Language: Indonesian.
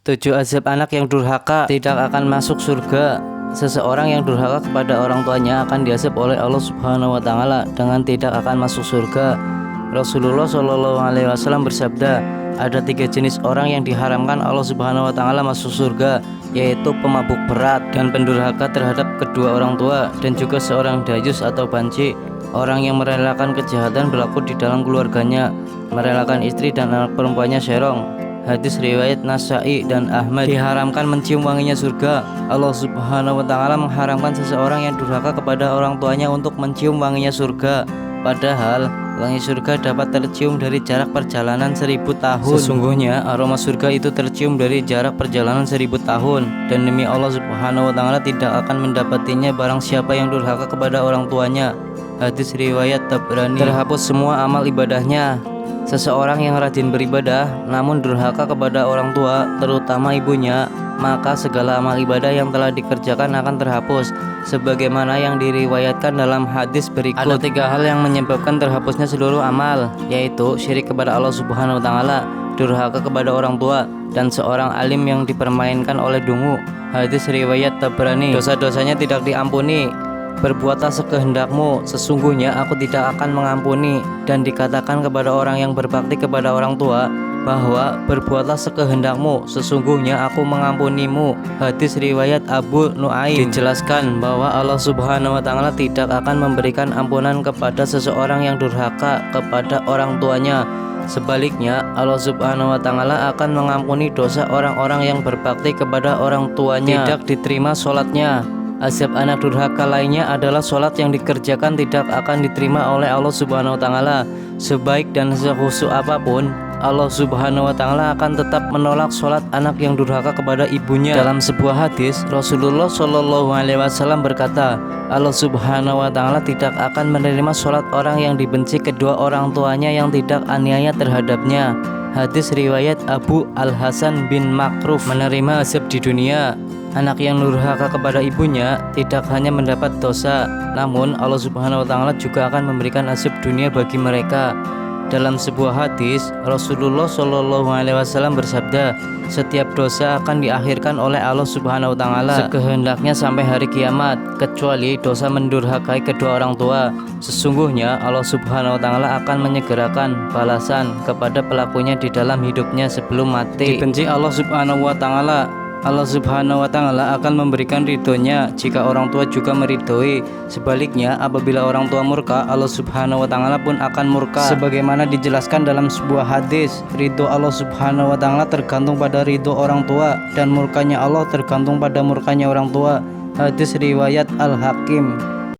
7 azab anak yang durhaka tidak akan masuk surga. Seseorang yang durhaka kepada orang tuanya akan diazab oleh Allah Subhanahu wa taala dengan tidak akan masuk surga. Rasulullah Shallallahu alaihi wasallam bersabda, ada 3 jenis orang yang diharamkan Allah Subhanahu wa taala masuk surga, yaitu pemabuk berat dan pendurhaka terhadap kedua orang tua, dan juga seorang dayus atau banci, orang yang merelakan kejahatan berlaku di dalam keluarganya, merelakan istri dan anak perempuannya serong. Hadis riwayat Nasai dan Ahmad. Diharamkan mencium wanginya surga. Allah Subhanahu wa taala mengharamkan seseorang yang durhaka kepada orang tuanya untuk mencium wanginya surga, padahal wangi surga dapat tercium dari jarak perjalanan 1000 tahun. Sesungguhnya aroma surga itu tercium dari jarak perjalanan 1000 tahun. Dan demi Allah Subhanahu wa taala tidak akan mendapatinya barang siapa yang durhaka kepada orang tuanya. Hadis riwayat Tabrani. Terhapus semua amal ibadahnya. Seseorang yang rajin beribadah namun durhaka kepada orang tua, terutama ibunya, maka segala amal ibadah yang telah dikerjakan akan terhapus, sebagaimana yang diriwayatkan dalam hadis berikut. Ada 3 hal yang menyebabkan terhapusnya seluruh amal, yaitu syirik kepada Allah Subhanahu wa taala, durhaka kepada orang tua, dan seorang alim yang dipermainkan oleh dungu. Hadis riwayat Tabrani. Dosa-dosanya tidak diampuni. Berbuatlah sekehendakmu, sesungguhnya aku tidak akan mengampuni. Dan dikatakan kepada orang yang berbakti kepada orang tua bahwa berbuatlah sekehendakmu, sesungguhnya aku mengampunimu. Hadis riwayat Abu Nuaim. Dijelaskan bahwa Allah Subhanahu wa taala tidak akan memberikan ampunan kepada seseorang yang durhaka kepada orang tuanya. Sebaliknya, Allah Subhanahu wa taala akan mengampuni dosa orang-orang yang berbakti kepada orang tuanya. Tidak diterima sholatnya. Azab anak durhaka lainnya adalah sholat yang dikerjakan tidak akan diterima oleh Allah Subhanahu wa taala. Sebaik dan sekhusyuk apapun, Allah Subhanahu wa taala akan tetap menolak sholat anak yang durhaka kepada ibunya. Dalam sebuah hadis, Rasulullah Shallallahu alaihi wasallam berkata, Allah Subhanahu wa taala tidak akan menerima sholat orang yang dibenci kedua orang tuanya yang tidak aniaya terhadapnya. Hadis riwayat Abu Al-Hasan bin Makruf. Menerima azab di dunia. Anak yang durhaka kepada ibunya tidak hanya mendapat dosa, namun Allah Subhanahu wa taala juga akan memberikan azab dunia bagi mereka. Dalam sebuah hadis, Rasulullah Shallallahu alaihi wasallam bersabda, setiap dosa akan diakhirkan oleh Allah Subhanahu wa taala sekehendaknya sampai hari kiamat, kecuali dosa mendurhakai kedua orang tua. Sesungguhnya Allah Subhanahu wa taala akan menyegerakan balasan kepada pelakunya di dalam hidupnya sebelum mati. Dibenci Allah Subhanahu wa taala, Allah Subhanahu wa taala akan memberikan ridhonya jika orang tua juga meridhoi. Sebaliknya, apabila orang tua murka, Allah Subhanahu wa taala pun akan murka. Sebagaimana dijelaskan dalam sebuah hadis, ridho Allah Subhanahu wa taala tergantung pada ridho orang tua, dan murkanya Allah tergantung pada murkanya orang tua. Hadis riwayat Al-Hakim.